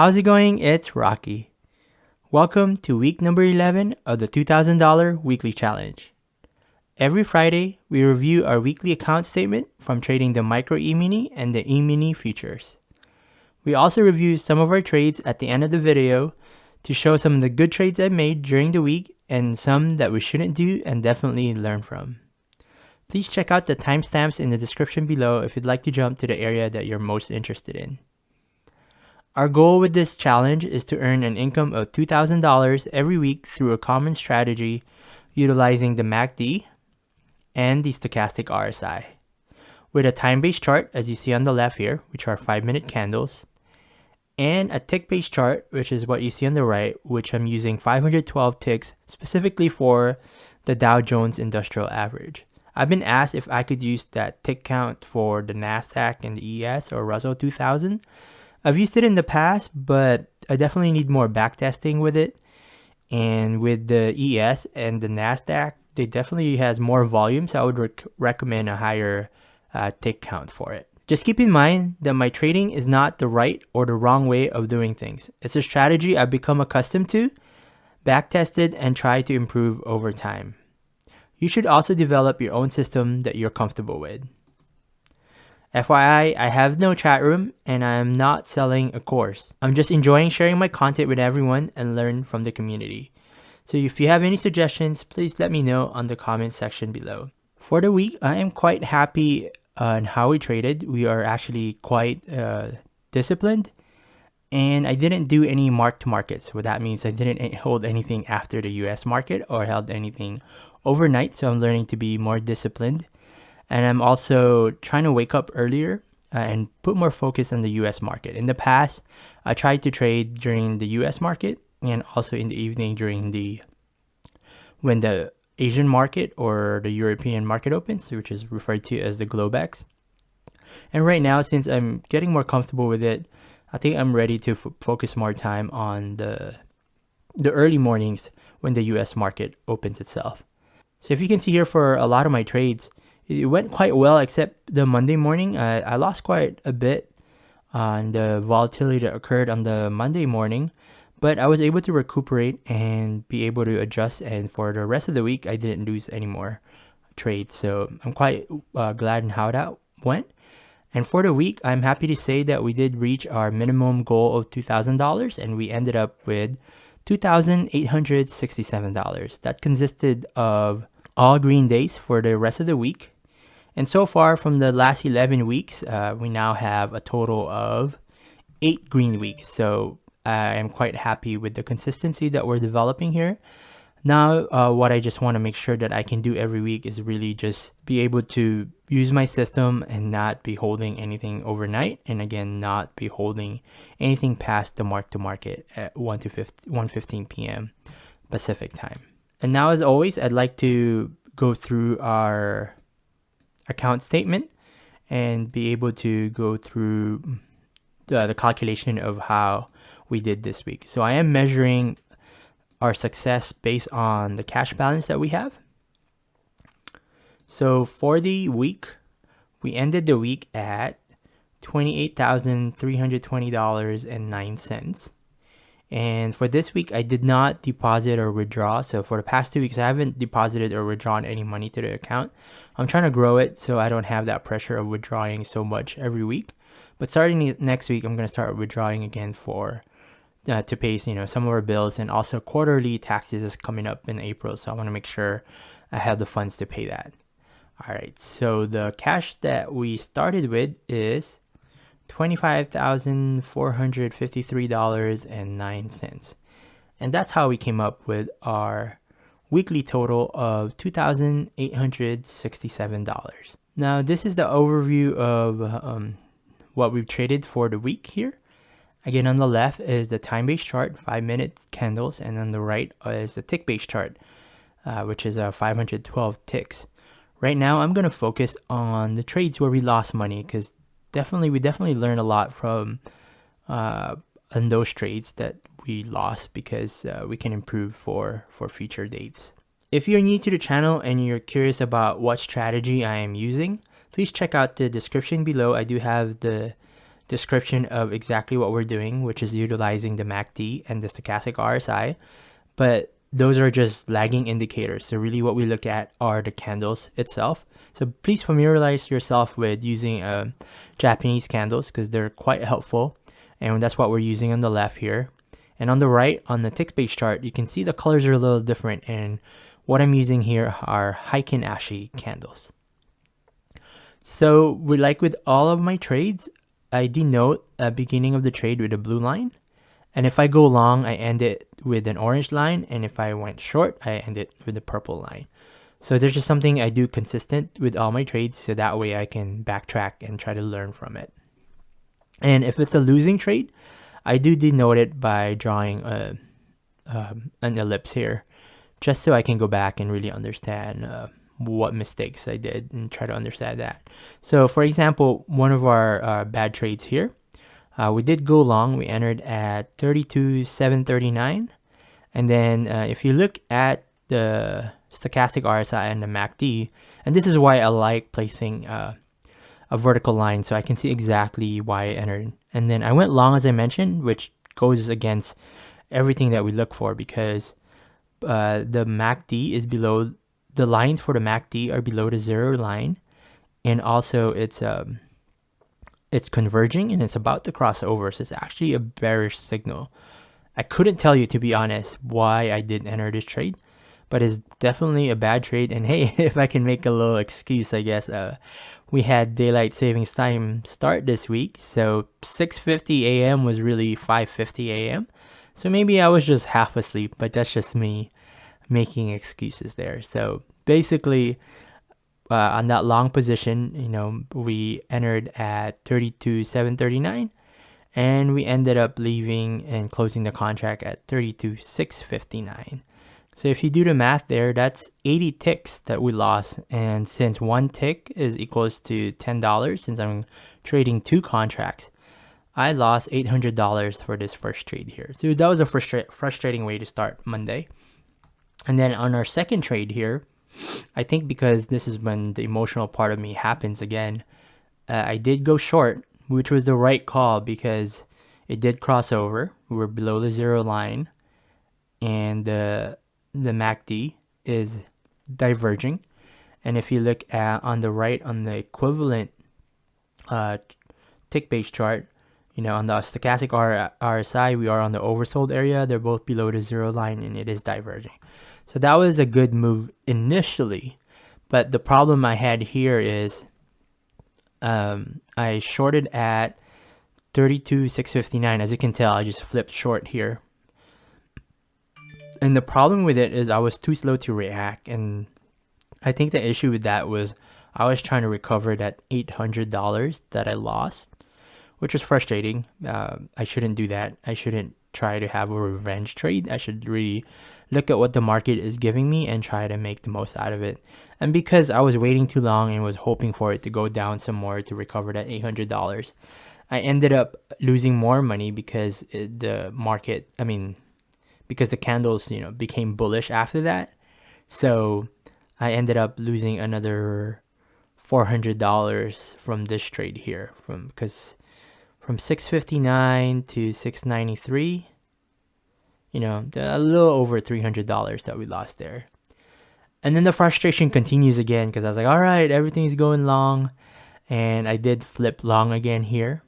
How's it going? It's Rocky. Welcome to week number 11 of the $2,000 weekly challenge. Every Friday, we review our weekly account statement from trading the micro E-mini and the E-mini futures. We also review some of our trades at the end of the video to show some of the good trades I made during the week and some that we shouldn't do and definitely learn from. Please check out the timestamps in the description below if you'd like to jump to the area that you're most interested in. Our goal with this challenge is to earn an income of $2,000 every week through a common strategy utilizing the MACD and the stochastic RSI. With a time-based chart, as you see on the left here, which are 5-minute candles, and a tick-based chart, which is what you see on the right, which I'm using 512 ticks specifically for the Dow Jones Industrial Average. I've been asked if I could use that tick count for the NASDAQ and the ES or Russell 2000. I've used it in the past, but I definitely need more backtesting with it. And with the ES and the NASDAQ, they definitely has more volume, so I would recommend a higher tick count for it. Just keep in mind that my trading is not the right or the wrong way of doing things. It's a strategy I've become accustomed to, backtested, and try to improve over time. You should also develop your own system that you're comfortable with. FYI, I have no chat room and I'm not selling a course. I'm just enjoying sharing my content with everyone and learn from the community. So if you have any suggestions, please let me know on the comment section below. For the week, I am quite happy on how we traded. We are actually quite disciplined, and I didn't do any mark-to-market. So that means I didn't hold anything after the US market or held anything overnight. So I'm learning to be more disciplined. And I'm also trying to wake up earlier and put more focus on the US market. In the past, I tried to trade during the US market and also in the evening when the Asian market or the European market opens, which is referred to as the Globex. And right now, since I'm getting more comfortable with it, I think I'm ready to focus more time on the early mornings when the US market opens itself. So if you can see here, for a lot of my trades, it went quite well, except the Monday morning. I lost quite a bit on the volatility that occurred on the Monday morning, but I was able to recuperate and be able to adjust. And for the rest of the week, I didn't lose any more trades. So I'm quite glad in how that went. And for the week, I'm happy to say that we did reach our minimum goal of $2,000, and we ended up with $2,867. That consisted of all green days for the rest of the week. And so far from the last 11 weeks, we now have a total of 8 green weeks. So I am quite happy with the consistency that we're developing here. Now, what I just want to make sure that I can do every week is really just be able to use my system and not be holding anything overnight. And again, not be holding anything past the mark-to-market at 1:15 p.m. Pacific time. And now, as always, I'd like to go through our account statement and be able to go through the calculation of how we did this week. So I am measuring our success based on the cash balance that we have. So for the week, we ended the week at $28,320.09. And for this week, I did not deposit or withdraw. So for the past 2 weeks, I haven't deposited or withdrawn any money to the account. I'm trying to grow it so I don't have that pressure of withdrawing so much every week. But starting next week, I'm going to start withdrawing again for to pay some of our bills, and also quarterly taxes is coming up in April. So I want to make sure I have the funds to pay that. All right. So the cash that we started with is $25,453.09. And that's how we came up with our weekly total of $2,867. Now, this is the overview of what we've traded for the week here. Again, on the left is the time-based chart, 5-minute candles, and on the right is the tick-based chart, which is 512 ticks. Right now, I'm going to focus on the trades where we lost money, because we definitely learned a lot from on those trades that we lost, because we can improve for future dates. If you're new to the channel and you're curious about what strategy I am using, please check out the description below. I do have the description of exactly what we're doing, which is utilizing the MACD and the stochastic RSI, but those are just lagging indicators. So really what we look at are the candles itself. So please familiarize yourself with using Japanese candles because they're quite helpful. And that's what we're using on the left here. And on the right, on the tick-based chart, you can see the colors are a little different. And what I'm using here are Heikin Ashi candles. So like with all of my trades, I denote a beginning of the trade with a blue line. And if I go long, I end it with an orange line. And if I went short, I end it with a purple line. So there's just something I do consistent with all my trades. So that way I can backtrack and try to learn from it. And if it's a losing trade, I do denote it by drawing an ellipse here, just so I can go back and really understand what mistakes I did and try to understand that. So for example, one of our bad trades here, we did go long. We entered at 32,739. And then if you look at the stochastic RSI and the MACD, and this is why I like placing a vertical line so I can see exactly why I entered. And then I went long, as I mentioned, which goes against everything that we look for because the MACD is below, the lines for the MACD are below the zero line. And also it's converging and it's about to cross over. So it's actually a bearish signal. I couldn't tell you, to be honest, why I didn't enter this trade, but it's definitely a bad trade. And hey, if I can make a little excuse, I guess, we had daylight savings time start this week. So 6:50 a.m. was really 5:50 a.m. So maybe I was just half asleep, but that's just me making excuses there. So basically, on that long position, we entered at 32,739 and we ended up leaving and closing the contract at 32,659. So if you do the math there, that's 80 ticks that we lost. And since one tick is equals to $10, since I'm trading two contracts, I lost $800 for this first trade here. So that was a frustrating way to start Monday. And then on our second trade here, I think because this is when the emotional part of me happens again, I did go short, which was the right call because it did cross over. We were below the zero line and the MACD is diverging. And if you look at on the right, on the equivalent tick-based chart, on the stochastic RSI, we are on the oversold area. They're both below the zero line and it is diverging. So that was a good move initially, but the problem I had here is I shorted at 32,659. As you can tell, I just flipped short here. And the problem with it is I was too slow to react. And I think the issue with that was I was trying to recover that $800 that I lost, which was frustrating. I shouldn't do that. I shouldn't try to have a revenge trade. I should really look at what the market is giving me and try to make the most out of it. And because I was waiting too long and was hoping for it to go down some more to recover that $800, I ended up losing more money because the market, because the candles, became bullish after that. So I ended up losing another $400 from this trade here, because from 659 to 693, a little over $300 that we lost there. And then the frustration continues again because I was like, all right, everything's going long. And I did flip long again here.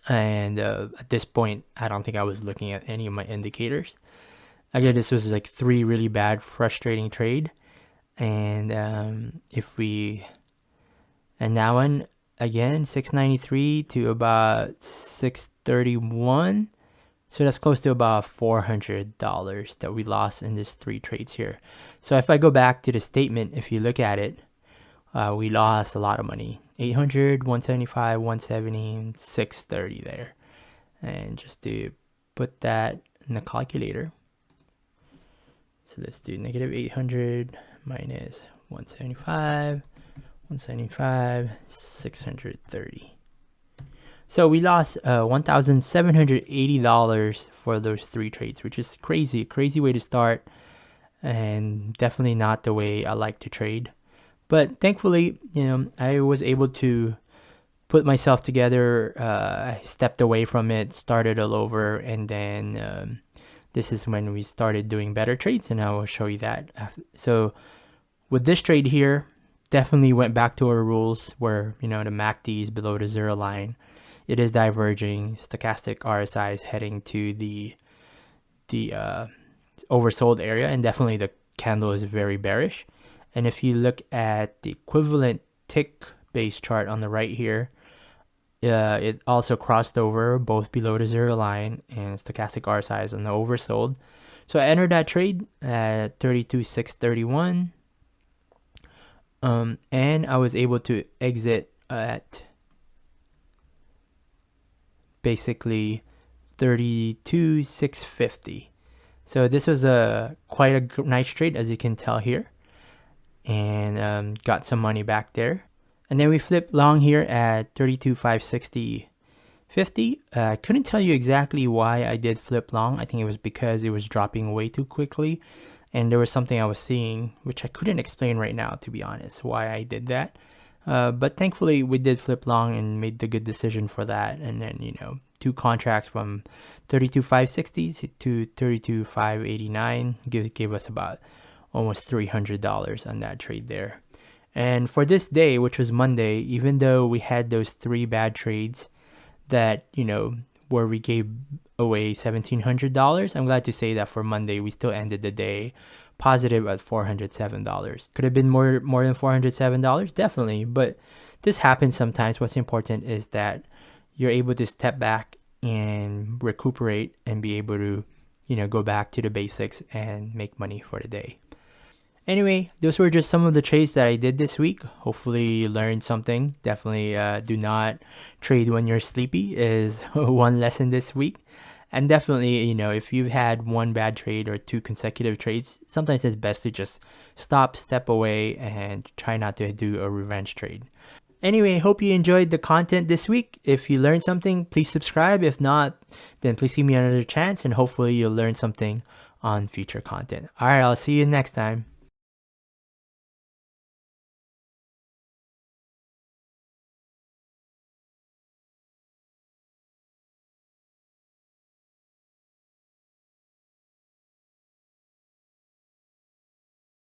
And at this point, I don't think I was looking at any of my indicators. Again, this was like three really bad, frustrating trade. And and that one, again, 693 to about 631. So that's close to about $400 that we lost in these three trades here. So if I go back to the statement, if you look at it, we lost a lot of money. 800, 175, 170, and 630 there. And just to put that in the calculator. So let's do negative 800 minus 175, 175, 630. So we lost $1,780 for those three trades, which is crazy way to start, and definitely not the way I like to trade. But thankfully, I was able to put myself together. I stepped away from it, started all over, and then this is when we started doing better trades, and I will show you that. So with this trade here, definitely went back to our rules where, the MACD is below the zero line. It is diverging. Stochastic RSI is heading to the oversold area, and definitely the candle is very bearish. And if you look at the equivalent tick base chart on the right here, it also crossed over both below the zero line, and stochastic RSI is on the oversold. So I entered that trade at 32,631, and I was able to exit at basically 32,650. So this was quite a nice trade, as you can tell here, and got some money back there. And then we flipped long here at 32,560.50. I couldn't tell you exactly why I did flip long. I think it was because it was dropping way too quickly, and there was something I was seeing which I couldn't explain right now, to be honest, why I did that. But thankfully we did flip long and made the good decision for that. And then, 2 contracts from 32,560 to 32,589 gave us about almost $300 on that trade there. And for this day, which was Monday, even though we had those 3 bad trades that, where we gave away $1,700, I'm glad to say that for Monday, we still ended the day positive at $407. Could have been more than $407? Definitely. But this happens sometimes. What's important is that you're able to step back and recuperate and be able to, go back to the basics and make money for the day. Anyway, those were just some of the trades that I did this week. Hopefully you learned something. Definitely do not trade when you're sleepy is one lesson this week. And definitely, if you've had one bad trade or 2 consecutive trades, sometimes it's best to just stop, step away, and try not to do a revenge trade. Anyway, hope you enjoyed the content this week. If you learned something, please subscribe. If not, then please give me another chance, and hopefully you'll learn something on future content. All right, I'll see you next time.